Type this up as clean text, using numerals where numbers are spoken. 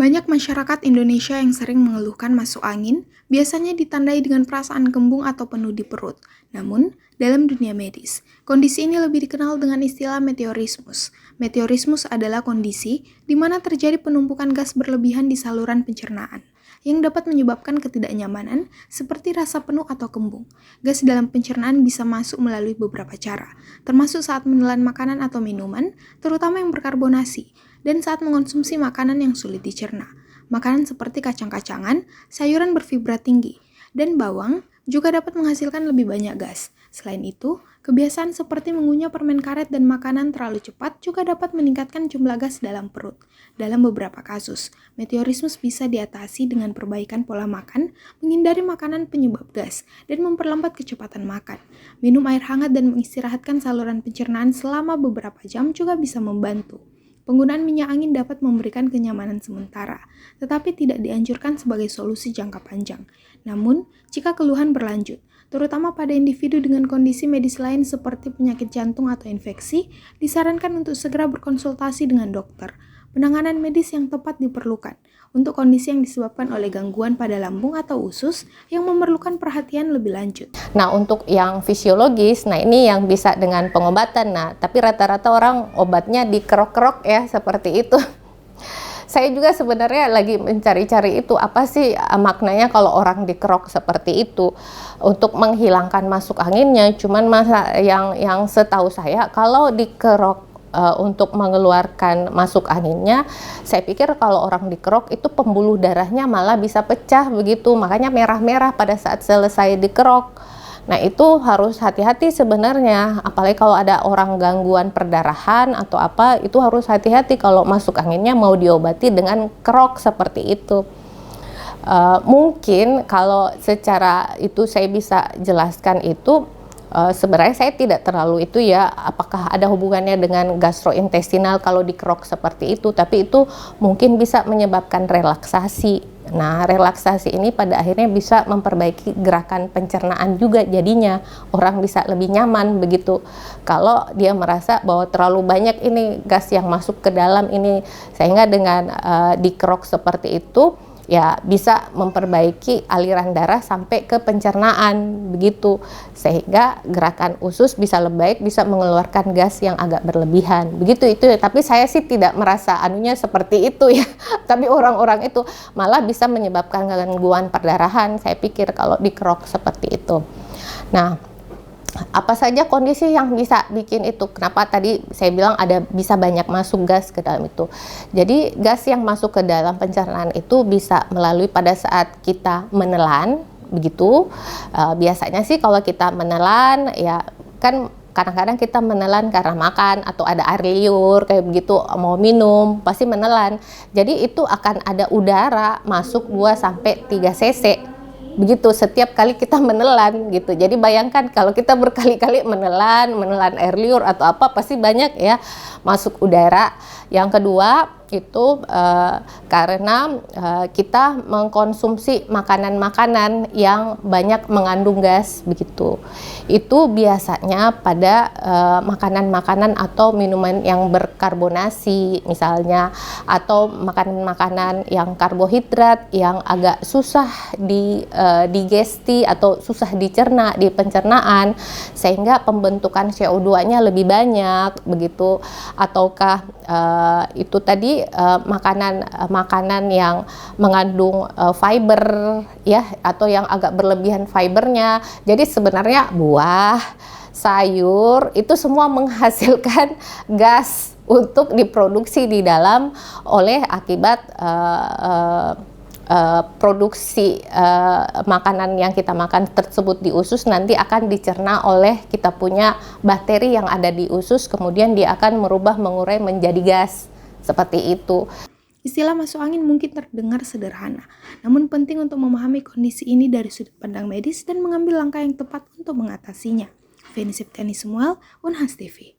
Banyak masyarakat Indonesia yang sering mengeluhkan masuk angin, biasanya ditandai dengan perasaan kembung atau penuh di perut. Namun, dalam dunia medis, kondisi ini lebih dikenal dengan istilah meteorismus. Meteorismus adalah kondisi di mana terjadi penumpukan gas berlebihan di saluran pencernaan, yang dapat menyebabkan ketidaknyamanan seperti rasa penuh atau kembung. Gas dalam pencernaan bisa masuk melalui beberapa cara, termasuk saat menelan makanan atau minuman, terutama yang berkarbonasi, dan saat mengonsumsi makanan yang sulit dicerna. Makanan seperti kacang-kacangan, sayuran berfibra tinggi, dan bawang juga dapat menghasilkan lebih banyak gas. Selain itu, kebiasaan seperti mengunyah permen karet dan makanan terlalu cepat juga dapat meningkatkan jumlah gas dalam perut. Dalam beberapa kasus, meteorismus bisa diatasi dengan perbaikan pola makan, menghindari makanan penyebab gas, dan memperlambat kecepatan makan. Minum air hangat dan mengistirahatkan saluran pencernaan selama beberapa jam juga bisa membantu. Penggunaan minyak angin dapat memberikan kenyamanan sementara, tetapi tidak dianjurkan sebagai solusi jangka panjang. Namun, jika keluhan berlanjut, terutama pada individu dengan kondisi medis lain seperti penyakit jantung atau infeksi, disarankan untuk segera berkonsultasi dengan dokter. Penanganan medis yang tepat diperlukan untuk kondisi yang disebabkan oleh gangguan pada lambung atau usus yang memerlukan perhatian lebih lanjut. Nah, untuk yang fisiologis, nah ini yang bisa dengan pengobatan. Nah, tapi rata-rata orang obatnya dikerok-kerok ya, seperti itu. Saya juga sebenarnya lagi mencari-cari itu, apa sih maknanya kalau orang dikerok seperti itu untuk menghilangkan masuk anginnya. Cuman yang setahu saya kalau dikerok untuk mengeluarkan masuk anginnya, saya pikir kalau orang dikerok itu pembuluh darahnya malah bisa pecah begitu, makanya merah-merah pada saat selesai dikerok. Nah, itu harus hati-hati sebenarnya, apalagi kalau ada orang gangguan perdarahan atau apa, itu harus hati-hati kalau masuk anginnya mau diobati dengan kerok seperti itu. Mungkin kalau secara itu saya bisa jelaskan itu, sebenarnya saya tidak terlalu itu ya, apakah ada hubungannya dengan gastrointestinal kalau dikerok seperti itu, tapi itu mungkin bisa menyebabkan relaksasi. Nah, relaksasi ini pada akhirnya bisa memperbaiki gerakan pencernaan juga, jadinya orang bisa lebih nyaman begitu. Kalau dia merasa bahwa terlalu banyak ini gas yang masuk ke dalam ini, sehingga dengan dikerok seperti itu ya bisa memperbaiki aliran darah sampai ke pencernaan begitu, sehingga gerakan usus bisa lebih baik, bisa mengeluarkan gas yang agak berlebihan begitu itu ya. Tapi saya sih tidak merasa anunya seperti itu ya. Tapi orang-orang itu malah bisa menyebabkan gangguan perdarahan, saya pikir kalau dikerok seperti itu. Nah, apa saja kondisi yang bisa bikin itu? Kenapa tadi saya bilang ada bisa banyak masuk gas ke dalam itu? Jadi gas yang masuk ke dalam pencernaan itu bisa melalui pada saat kita menelan, begitu. Biasanya sih kalau kita menelan ya kan kadang-kadang kita menelan karena makan atau ada air liur kayak begitu, mau minum pasti menelan. Jadi itu akan ada udara masuk 2-3 cc. Begitu setiap kali kita menelan gitu. Jadi bayangkan kalau kita berkali-kali menelan air liur atau apa, pasti banyak ya masuk udara. Yang kedua itu karena kita mengkonsumsi makanan-makanan yang banyak mengandung gas begitu. Itu biasanya pada makanan-makanan atau minuman yang berkarbonasi misalnya, atau makanan-makanan yang karbohidrat yang agak susah digesti atau susah dicerna di pencernaan, sehingga pembentukan CO2-nya lebih banyak begitu. Ataukah itu tadi makanan yang mengandung fiber ya, atau yang agak berlebihan fibernya. Jadi sebenarnya buah, sayur itu semua menghasilkan gas untuk diproduksi di dalam oleh akibat produksi makanan yang kita makan tersebut di usus nanti akan dicerna oleh kita punya bakteri yang ada di usus, kemudian dia akan mengurai menjadi gas seperti itu. Istilah masuk angin mungkin terdengar sederhana, namun penting untuk memahami kondisi ini dari sudut pandang medis dan mengambil langkah yang tepat untuk mengatasinya. Feni Septiani Samuel, Unhas TV.